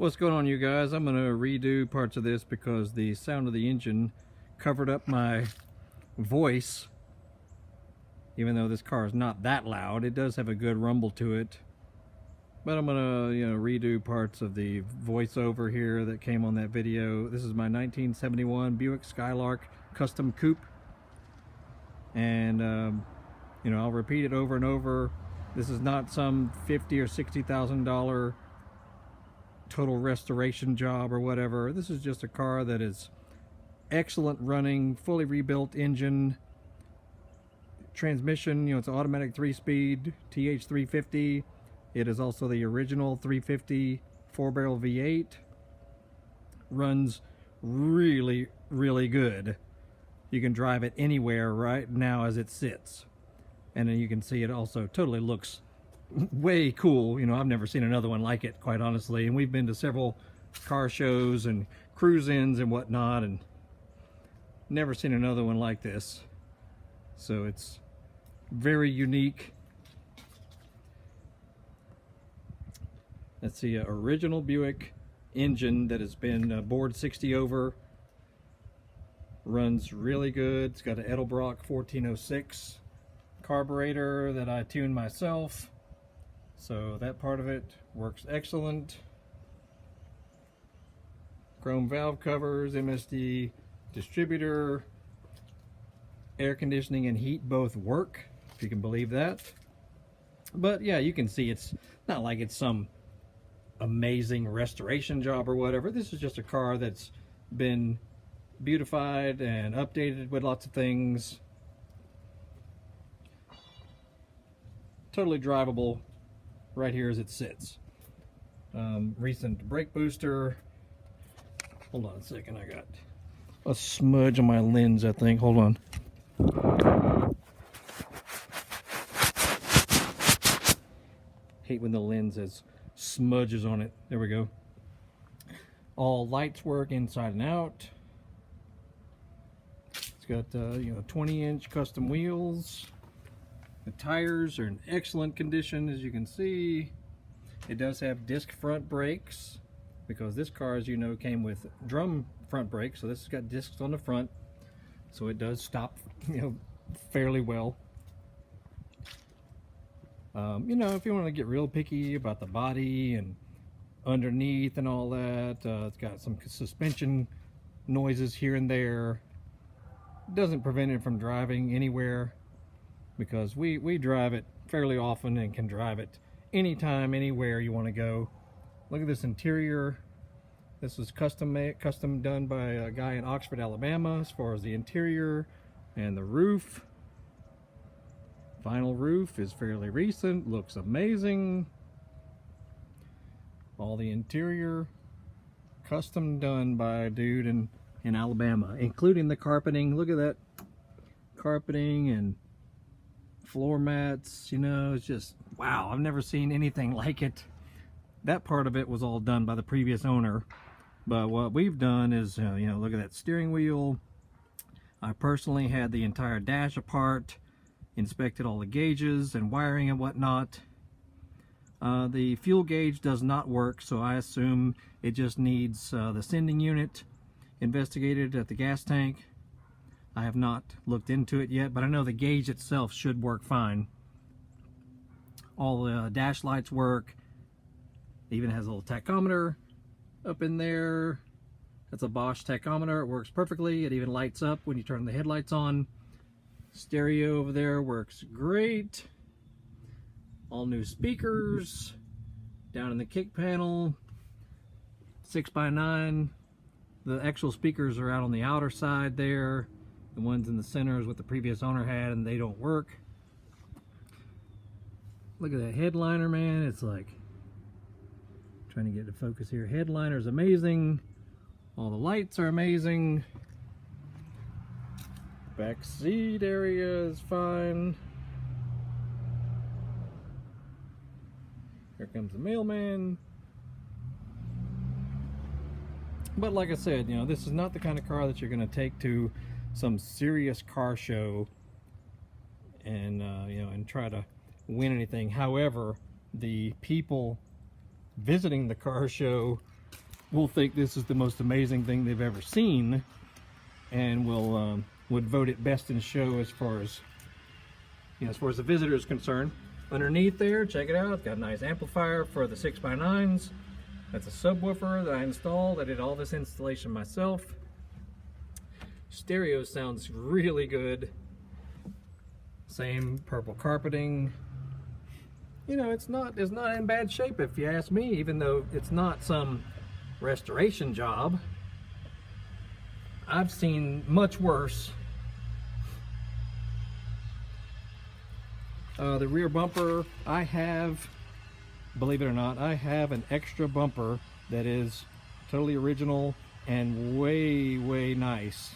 What's going on, you guys? I'm gonna redo parts of this because the sound of the engine covered up my voice. Even though this car is not that loud, it does have a good rumble to it. But I'm gonna, redo parts of the voiceover here that came on that video. This is my 1971 Buick Skylark Custom Coupe, and I'll repeat it over and over. This is not some $50,000 or $60,000 total restoration job or whatever. This is just a car that is excellent running, fully rebuilt engine, transmission. It's an automatic 3-speed TH350. It is also the original 350 4-barrel V8. Runs really, really good. You can drive it anywhere right now as it sits, and then you can see it also totally looks way cool. I've never seen another one like it, quite honestly, and we've been to several car shows and cruise-ins and whatnot, and never seen another one like this. So it's very unique. That's the original Buick engine that has been bored 60 over. Runs really good. It's got an Edelbrock 1406 carburetor that I tuned myself. So that part of it works excellent. Chrome valve covers, MSD distributor, air conditioning and heat both work, if you can believe that. But yeah, you can see it's not like it's some amazing restoration job or whatever. This is just a car that's been beautified and updated with lots of things. Totally drivable right here as it sits. Recent brake booster. Hold on a second, I got a smudge on my lens, I think. Hold on. Hate when the lens has smudges on it. There we go. All lights work inside and out. It's got 20-inch custom wheels. The tires are in excellent condition, as you can see. It does have disc front brakes, because this car, as you know, came with drum front brakes. So this has got discs on the front, so it does stop, fairly well. If you want to get real picky about the body and underneath and all that, it's got some suspension noises here and there. It doesn't prevent it from driving anywhere, because we drive it fairly often and can drive it anytime, anywhere you want to go. Look at this interior. This was custom done by a guy in Oxford, Alabama, as far as the interior and the roof. Vinyl roof is fairly recent, looks amazing. All the interior custom done by a dude in Alabama, including the carpeting. Look at that carpeting and floor mats. It's just wow. I've never seen anything like it. That part of it was all done by the previous owner, but what we've done is look at that steering wheel. I personally had the entire dash apart, inspected all the gauges and wiring and whatnot. The fuel gauge does not work, so I assume it just needs the sending unit investigated at the gas tank. I have not looked into it yet, but I know the gauge itself should work fine. All the dash lights work. It even has a little tachometer up in there. That's a Bosch tachometer. It works perfectly. It even lights up when you turn the headlights on. Stereo over there works great. All new speakers down in the kick panel. 6x9. The actual speakers are out on the outer side there. The ones in the center is what the previous owner had, and they don't work. Look at that headliner, man. It's like, trying to get to focus here. Headliner's amazing. All the lights are amazing. Back seat area is fine. Here comes the mailman. But like I said, this is not the kind of car that you're going to take to some serious car show and and try to win anything. However, the people visiting the car show will think this is the most amazing thing they've ever seen, and will would vote it best in show as far as, you know, as far as the visitor is concerned. Underneath there, check it out, it's got a nice amplifier for the 6x9s. That's a subwoofer that I installed. I did all this installation myself. Stereo sounds really good. Same purple carpeting. You know, it's not in bad shape if you ask me, even though it's not some restoration job. I've seen much worse. The rear bumper, I have, believe it or not, I have an extra bumper that is totally original and way, way nice.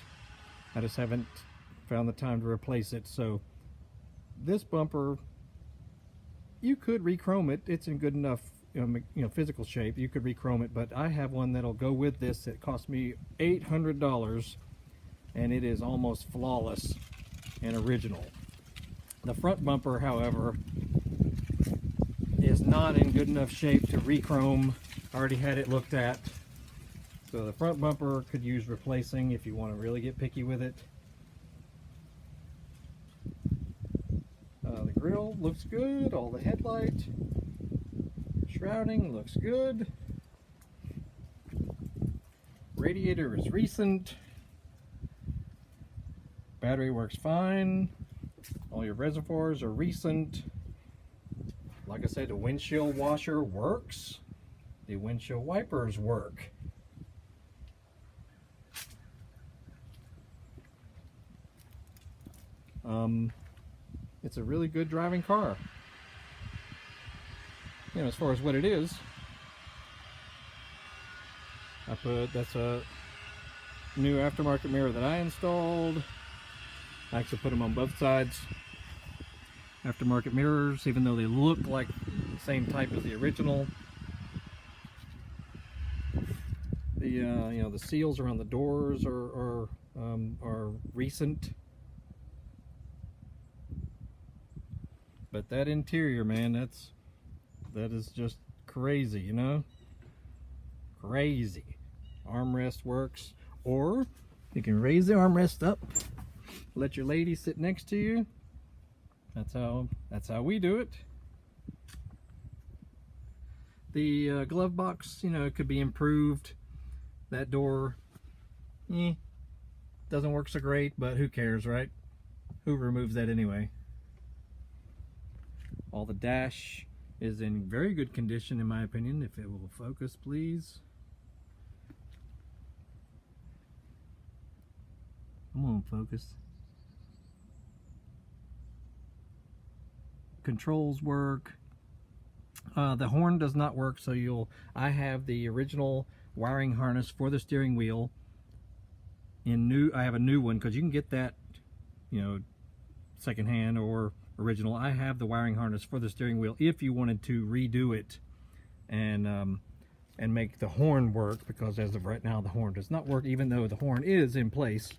I just haven't found the time to replace it. So this bumper, you could re-chrome it. It's in good enough, you know, physical shape. You could re-chrome it, but I have one that'll go with this. It cost me $800, and it is almost flawless and original. The front bumper, however, is not in good enough shape to re-chrome. I already had it looked at. So the front bumper could use replacing if you want to really get picky with it. The grille looks good. All the headlight shrouding looks good. Radiator is recent. Battery works fine. All your reservoirs are recent. Like I said, the windshield washer works. The windshield wipers work. It's a really good driving car. You know, as far as what it is, that's a new aftermarket mirror that I installed. I actually put them on both sides. Aftermarket mirrors, even though they look like the same type as the original. The you know, the seals around the doors are recent. But that interior, man, that is just crazy, you know? Crazy. Armrest works, or you can raise the armrest up, let your lady sit next to you. That's how we do it. The glove box, you know, it could be improved. That door, doesn't work so great, but who cares, right? Who removes that anyway? All the dash is in very good condition, in my opinion. If it will focus, please. Come on, focus. Controls work. The horn does not work, so I have the original wiring harness for the steering wheel. I have a new one, because you can get that, you know, secondhand or original. I have the wiring harness for the steering wheel if you wanted to redo it and make the horn work, because as of right now the horn does not work, even though the horn is in place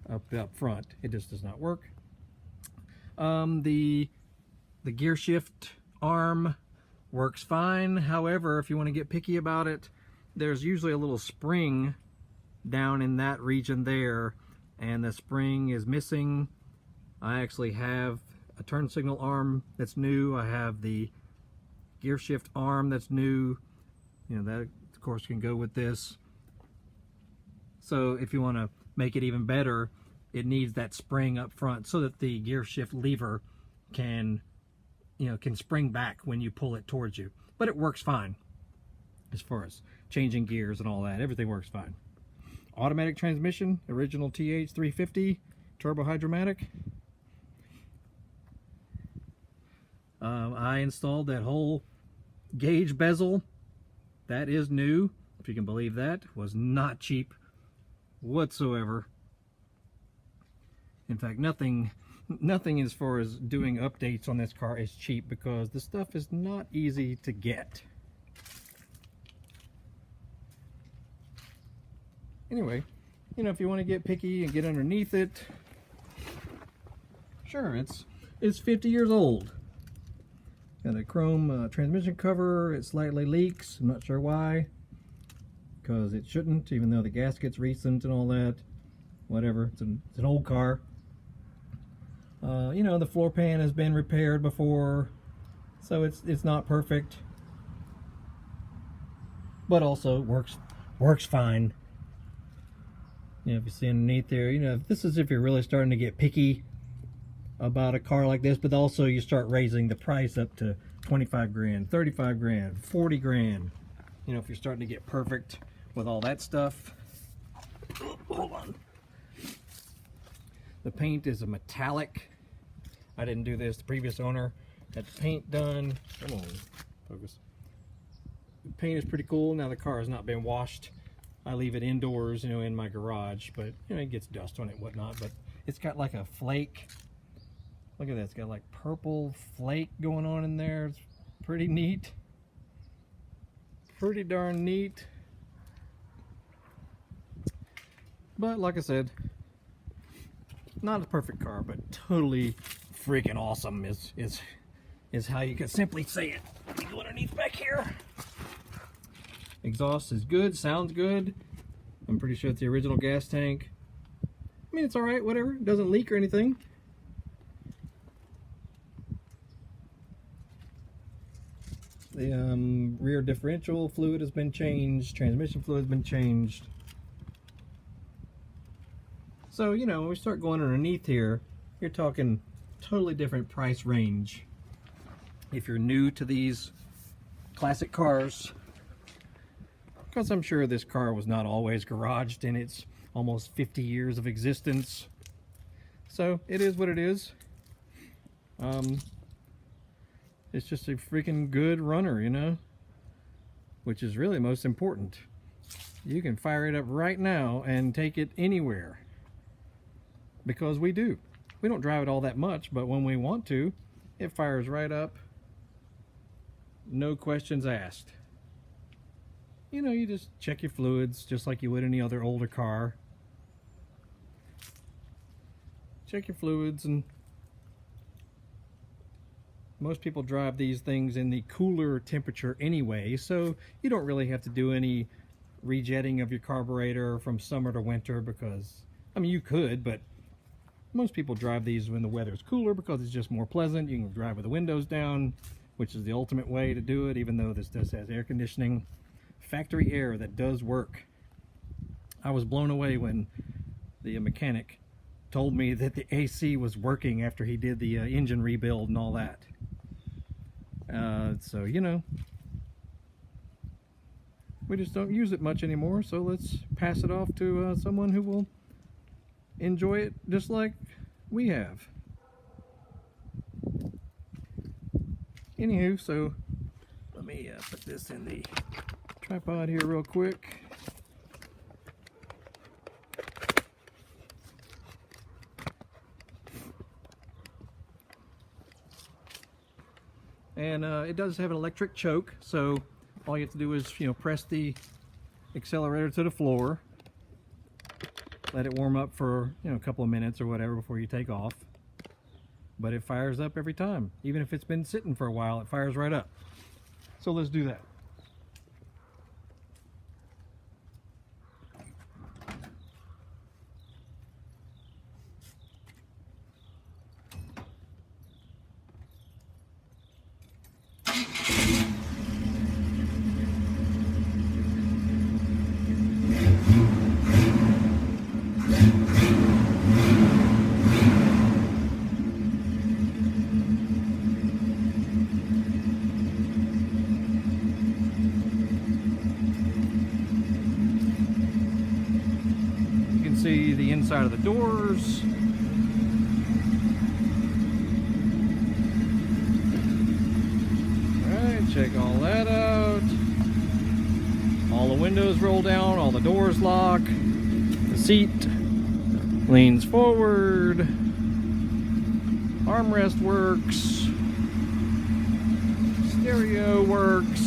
up front. It just does not work. The gear shift arm works fine. However, if you want to get picky about it, there's usually a little spring down in that region there, and the spring is missing. I actually have a turn signal arm that's new. I have the gear shift arm that's new. You know, that of course can go with this. So if you want to make it even better, it needs that spring up front so that the gear shift lever can, you know, can spring back when you pull it towards you. But it works fine as far as changing gears and all that. Everything works fine. Automatic transmission, original TH 350, turbo hydromatic. I installed that whole gauge bezel. That is new, if you can believe that. Was not cheap whatsoever. In fact, nothing as far as doing updates on this car is cheap, because the stuff is not easy to get. Anyway, you know, if you want to get picky and get underneath it, sure, it's 50 years old. Got a chrome transmission cover. It slightly leaks. I'm not sure why. because it shouldn't, even though the gasket's recent and all that. Whatever, it's an old car. You know, the floor pan has been repaired before, so it's not perfect, but also works fine. You know, if you see underneath there, you know, this is if you're really starting to get picky about a car like this, but also you start raising the price up to 25 grand, 35 grand, 40 grand. You know, if you're starting to get perfect with all that stuff. Oh, hold on. The paint is a metallic. I didn't do this. The previous owner had the paint done. Come on, focus. The paint is pretty cool. Now the car has not been washed. I leave it indoors, you know, in my garage, but you know, it gets dust on it and whatnot. But it's got like a flake. Look at that. It's got like purple flake going on in there. It's pretty neat. Pretty darn neat. But like I said, not a perfect car, but totally freaking awesome is how you could simply say it. Let me go underneath back here. Exhaust is good, sounds good. I'm pretty sure it's the original gas tank. I mean, it's alright, whatever. It doesn't leak or anything. The rear differential fluid has been changed. Transmission fluid has been changed. So, you know, when we start going underneath here, you're talking totally different price range. If you're new to these classic cars, because I'm sure this car was not always garaged in its almost 50 years of existence. So, it is what it is. It's just a freaking good runner, you know, which is really most important. You can fire it up right now and take it anywhere. Because we do. We don't drive it all that much, but when we want to, it fires right up. No questions asked. You know, you just check your fluids just like you would any other older car. Check your fluids, and most people drive these things in the cooler temperature anyway, so you don't really have to do any rejetting of your carburetor from summer to winter, because, I mean, you could, but most people drive these when the weather's cooler because it's just more pleasant. You can drive with the windows down, which is the ultimate way to do it, even though this does have air conditioning. Factory air that does work. I was blown away when the mechanic told me that the AC was working after he did the engine rebuild and all that. So, you know, we just don't use it much anymore, so let's pass it off to someone who will enjoy it just like we have. Anywho, so let me put this in the tripod here real quick. And it does have an electric choke, so all you have to do is, you know, press the accelerator to the floor, let it warm up for, you know, a couple of minutes or whatever before you take off. But it fires up every time. Even if it's been sitting for a while, it fires right up. So let's do that. See the inside of the doors. Alright, check all that out. All the windows roll down, all the doors lock. The seat leans forward. Armrest works. Stereo works.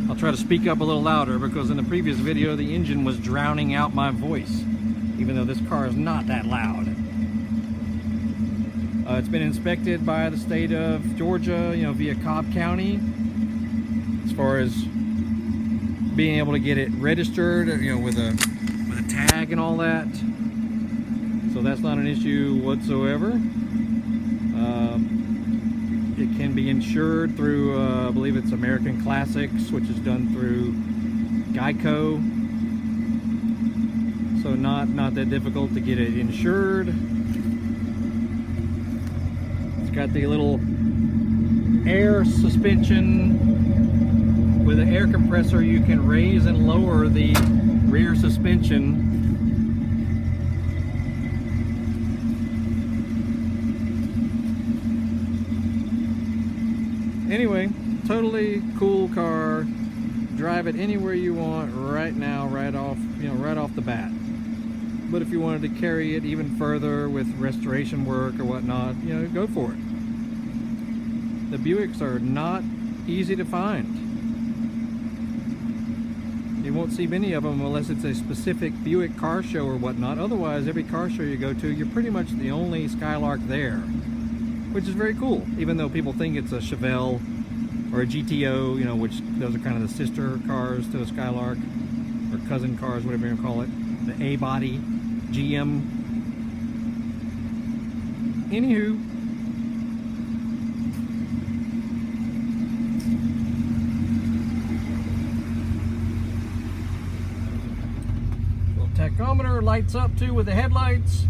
I'll try to speak up a little louder because in the previous video the engine was drowning out my voice, even though this car is not that loud. It's been inspected by the state of Georgia, you know, via Cobb County, as far as being able to get it registered, you know, with a tag and all that. So that's not an issue whatsoever. It can be insured through, I believe it's American Classics, which is done through Geico. So not that difficult to get it insured. It's got the little air suspension. With an air compressor, you can raise and lower the rear suspension. Anyway, totally cool car. Drive it anywhere you want right now, right off the bat. But if you wanted to carry it even further with restoration work or whatnot, you know, go for it. The Buicks are not easy to find. You won't see many of them unless it's a specific Buick car show or whatnot. Otherwise, every car show you go to, you're pretty much the only Skylark there, which is very cool. Even though people think it's a Chevelle or a GTO, you know, which those are kind of the sister cars to a Skylark, or cousin cars, whatever you call it. The A-body, GM. Anywho, little tachometer lights up too with the headlights.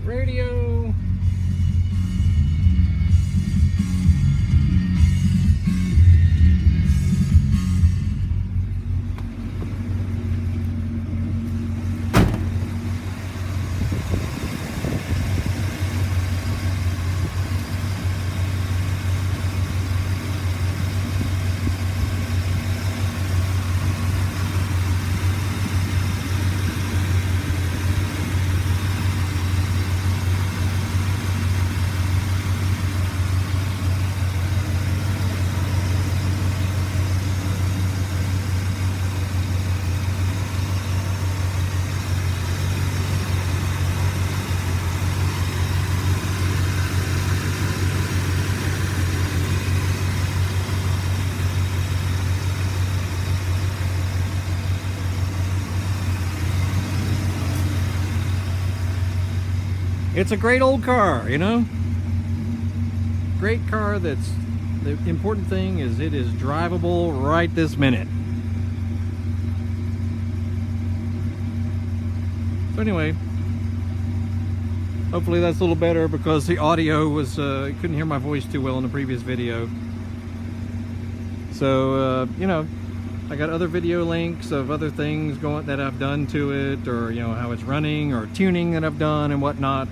Radio. It's a great old car, you know? Great car. That's the important thing, is it is drivable right this minute. So anyway, hopefully that's a little better, because the audio was, you couldn't hear my voice too well in the previous video. So, you know, I got other video links of other things that I've done to it, or, you know, how it's running, or tuning that I've done and whatnot.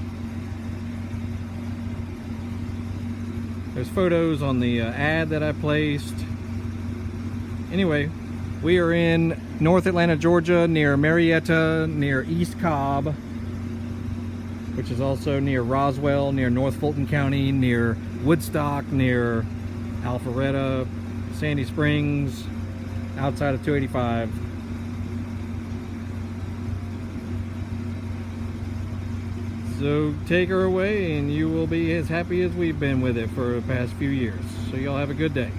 There's photos on the ad that I placed. Anyway, we are in North Atlanta, Georgia, near Marietta, near East Cobb, which is also near Roswell, near North Fulton County, near Woodstock, near Alpharetta, Sandy Springs, outside of 285. So take her away and you will be as happy as we've been with it for the past few years. So y'all have a good day.